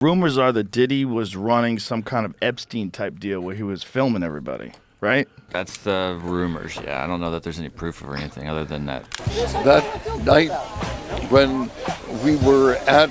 Rumors are that Diddy was running some kind of Epstein type deal where he was filming everybody, right? That's the rumors, yeah. I don't know that there's any proof or anything other than that. That night when we were at,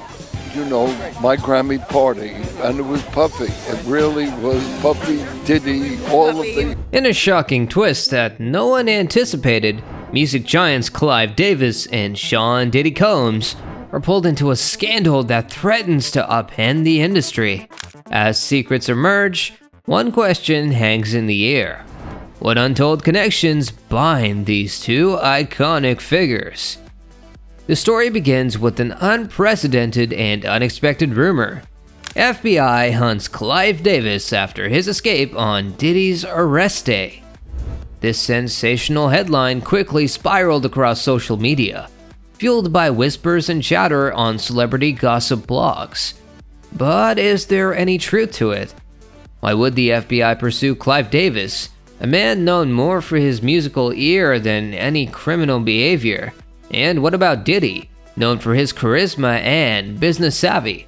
my Grammy party, and it was Puffy. It really was Puffy, Diddy, all of the... In a shocking twist that no one anticipated, music giants Clive Davis and Sean Diddy Combs are pulled into a scandal that threatens to upend the industry. As secrets emerge, one question hangs in the air. What untold connections bind these two iconic figures? The story begins with an unprecedented and unexpected rumor. FBI hunts Clive Davis after his escape on Diddy's arrest day. This sensational headline quickly spiraled across social media, fueled by whispers and chatter on celebrity gossip blogs. But is there any truth to it? Why would the FBI pursue Clive Davis, a man known more for his musical ear than any criminal behavior? And what about Diddy, known for his charisma and business savvy?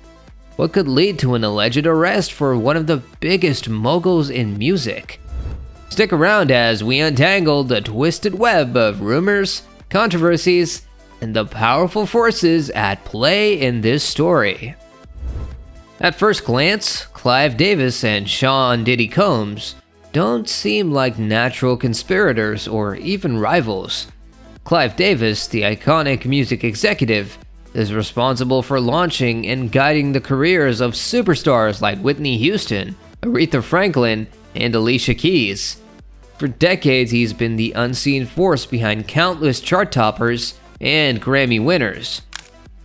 What could lead to an alleged arrest for one of the biggest moguls in music? Stick around as we untangle the twisted web of rumors, controversies, and the powerful forces at play in this story. At first glance, Clive Davis and Sean Diddy Combs don't seem like natural conspirators or even rivals. Clive Davis, the iconic music executive, is responsible for launching and guiding the careers of superstars like Whitney Houston, Aretha Franklin, and Alicia Keys. For decades, he's been the unseen force behind countless chart toppers and Grammy winners.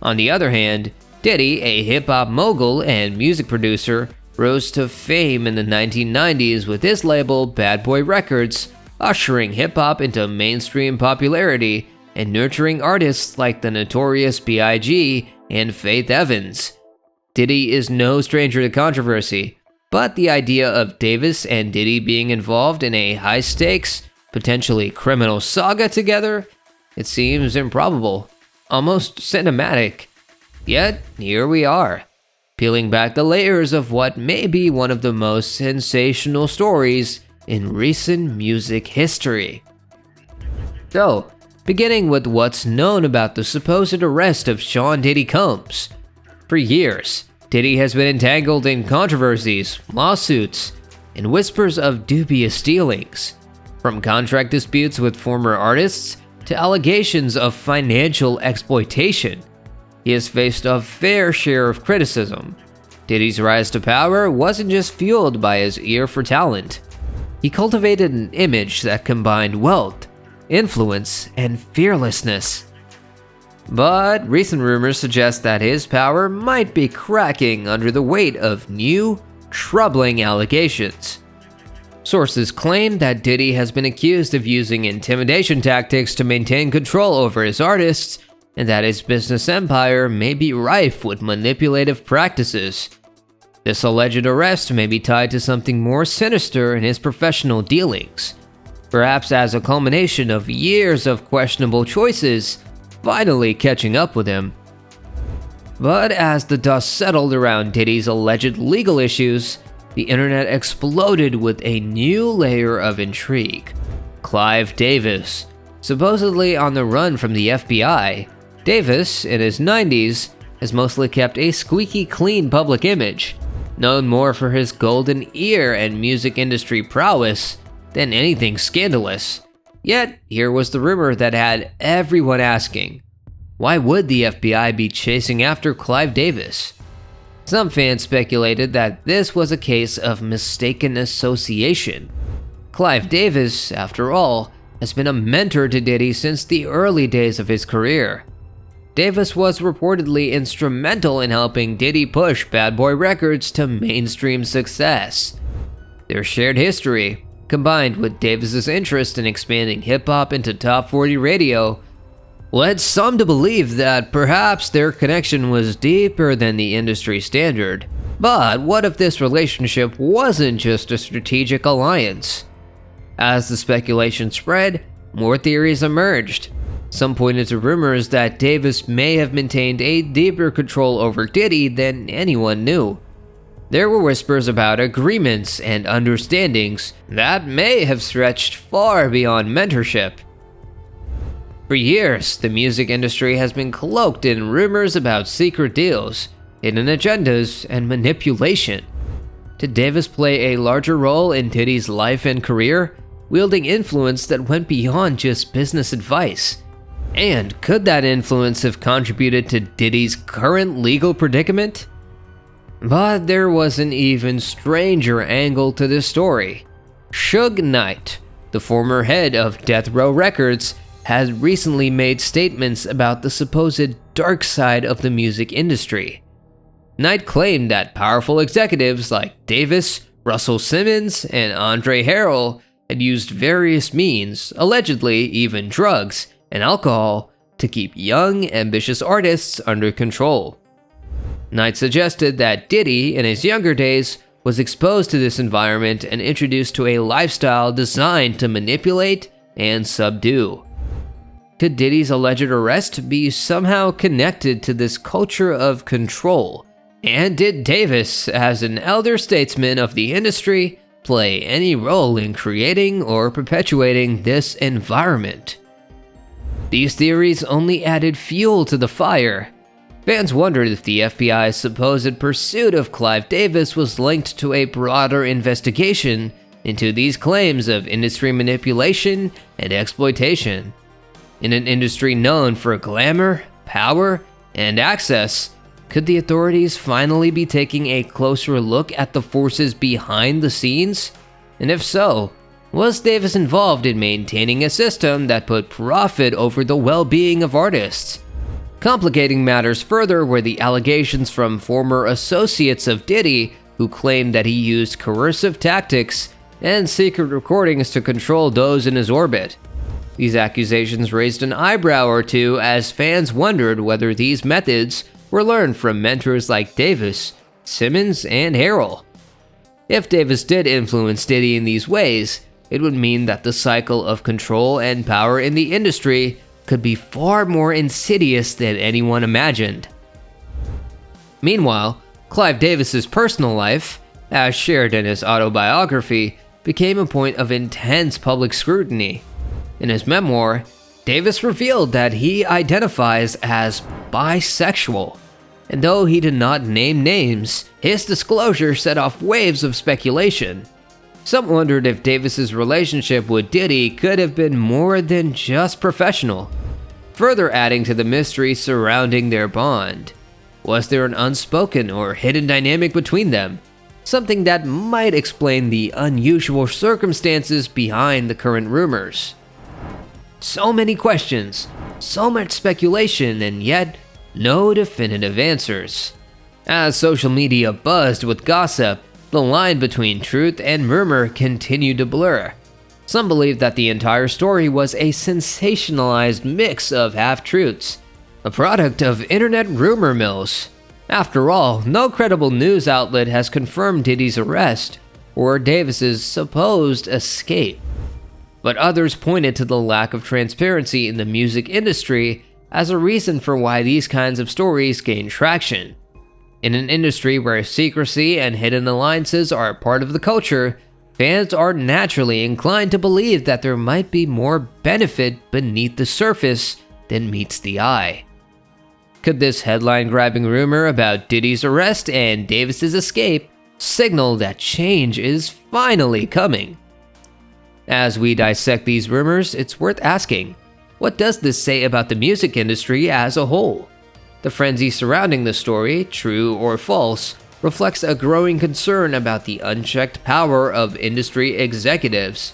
On the other hand, Diddy, a hip-hop mogul and music producer, rose to fame in the 1990s with his label Bad Boy Records, ushering hip-hop into mainstream popularity and nurturing artists like the Notorious B.I.G. and Faith Evans. Diddy is no stranger to controversy, but the idea of Davis and Diddy being involved in a high-stakes, potentially criminal saga together, it seems improbable, almost cinematic. Yet, here we are, peeling back the layers of what may be one of the most sensational stories in recent music history. So, beginning with what's known about the supposed arrest of Sean Diddy Combs. For years, Diddy has been entangled in controversies, lawsuits, and whispers of dubious dealings. From contract disputes with former artists to allegations of financial exploitation, he has faced a fair share of criticism. Diddy's rise to power wasn't just fueled by his ear for talent. He cultivated an image that combined wealth, influence, and fearlessness. But recent rumors suggest that his power might be cracking under the weight of new, troubling allegations. Sources claim that Diddy has been accused of using intimidation tactics to maintain control over his artists, and that his business empire may be rife with manipulative practices. This alleged arrest may be tied to something more sinister in his professional dealings, perhaps as a culmination of years of questionable choices finally catching up with him. But as the dust settled around Diddy's alleged legal issues, the internet exploded with a new layer of intrigue. Clive Davis. Supposedly on the run from the FBI, Davis, in his 90s, has mostly kept a squeaky clean public image, known more for his golden ear and music industry prowess than anything scandalous. Yet, here was the rumor that had everyone asking, why would the FBI be chasing after Clive Davis? Some fans speculated that this was a case of mistaken association. Clive Davis, after all, has been a mentor to Diddy since the early days of his career. Davis was reportedly instrumental in helping Diddy push Bad Boy Records to mainstream success. Their shared history, combined with Davis's interest in expanding hip-hop into top 40 radio, led some to believe that perhaps their connection was deeper than the industry standard. But what if this relationship wasn't just a strategic alliance? As the speculation spread, more theories emerged. Some pointed to rumors that Davis may have maintained a deeper control over Diddy than anyone knew, There were whispers about agreements and understandings that may have stretched far beyond mentorship. For years, the music industry has been cloaked in rumors about secret deals, hidden agendas, and manipulation. Did Davis play a larger role in Diddy's life and career, wielding influence that went beyond just business advice? And could that influence have contributed to Diddy's current legal predicament? But there was an even stranger angle to this story. Suge Knight, the former head of Death Row Records, has recently made statements about the supposed dark side of the music industry. Knight claimed that powerful executives like Davis, Russell Simmons, and Andre Harrell had used various means, allegedly even drugs and alcohol, to keep young, ambitious artists under control. Knight suggested that Diddy, in his younger days, was exposed to this environment and introduced to a lifestyle designed to manipulate and subdue. Could Diddy's alleged arrest be somehow connected to this culture of control? And did Davis, as an elder statesman of the industry, play any role in creating or perpetuating this environment? These theories only added fuel to the fire. Fans wondered if the FBI's supposed pursuit of Clive Davis was linked to a broader investigation into these claims of industry manipulation and exploitation. In an industry known for glamour, power, and access, could the authorities finally be taking a closer look at the forces behind the scenes? And if so, was Davis involved in maintaining a system that put profit over the well-being of artists? Complicating matters further were the allegations from former associates of Diddy who claimed that he used coercive tactics and secret recordings to control those in his orbit. These accusations raised an eyebrow or two as fans wondered whether these methods were learned from mentors like Davis, Simmons, and Harrell. If Davis did influence Diddy in these ways, it would mean that the cycle of control and power in the industry could be far more insidious than anyone imagined. Meanwhile, Clive Davis's personal life, as shared in his autobiography, became a point of intense public scrutiny. In his memoir, Davis revealed that he identifies as bisexual, and though he did not name names, his disclosure set off waves of speculation. Some wondered if Davis's relationship with Diddy could have been more than just professional, further adding to the mystery surrounding their bond. Was there an unspoken or hidden dynamic between them? Something that might explain the unusual circumstances behind the current rumors. So many questions, so much speculation, and yet no definitive answers. As social media buzzed with gossip, the line between truth and rumor continued to blur. Some believe that the entire story was a sensationalized mix of half-truths, a product of internet rumor mills. After all, no credible news outlet has confirmed Diddy's arrest or Davis's supposed escape. But others pointed to the lack of transparency in the music industry as a reason for why these kinds of stories gain traction. In an industry where secrecy and hidden alliances are a part of the culture, fans are naturally inclined to believe that there might be more benefit beneath the surface than meets the eye. Could this headline-grabbing rumor about Diddy's arrest and Davis's escape signal that change is finally coming? As we dissect these rumors, it's worth asking, what does this say about the music industry as a whole? The frenzy surrounding the story, true or false, reflects a growing concern about the unchecked power of industry executives.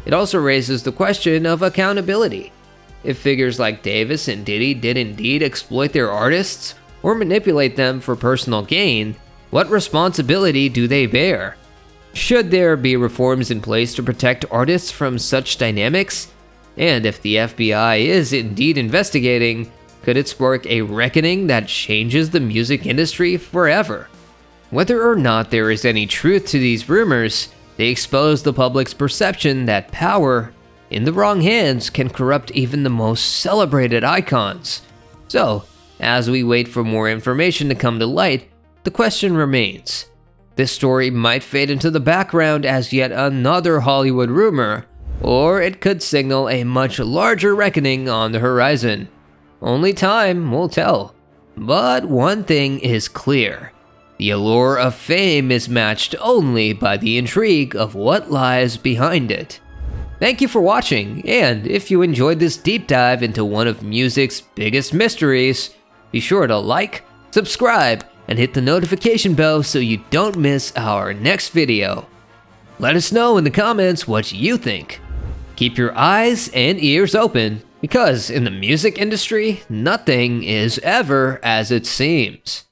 It also raises the question of accountability. If figures like Davis and Diddy did indeed exploit their artists or manipulate them for personal gain, what responsibility do they bear? Should there be reforms in place to protect artists from such dynamics? And if the FBI is indeed investigating, could it spark a reckoning that changes the music industry forever? Whether or not there is any truth to these rumors, they expose the public's perception that power, in the wrong hands, can corrupt even the most celebrated icons. So, as we wait for more information to come to light, the question remains: This story might fade into the background as yet another Hollywood rumor, or it could signal a much larger reckoning on the horizon. Only time will tell. But one thing is clear. The allure of fame is matched only by the intrigue of what lies behind it. Thank you for watching, and if you enjoyed this deep dive into one of music's biggest mysteries, be sure to like, subscribe, and hit the notification bell so you don't miss our next video. Let us know in the comments what you think. Keep your eyes and ears open, because in the music industry, nothing is ever as it seems.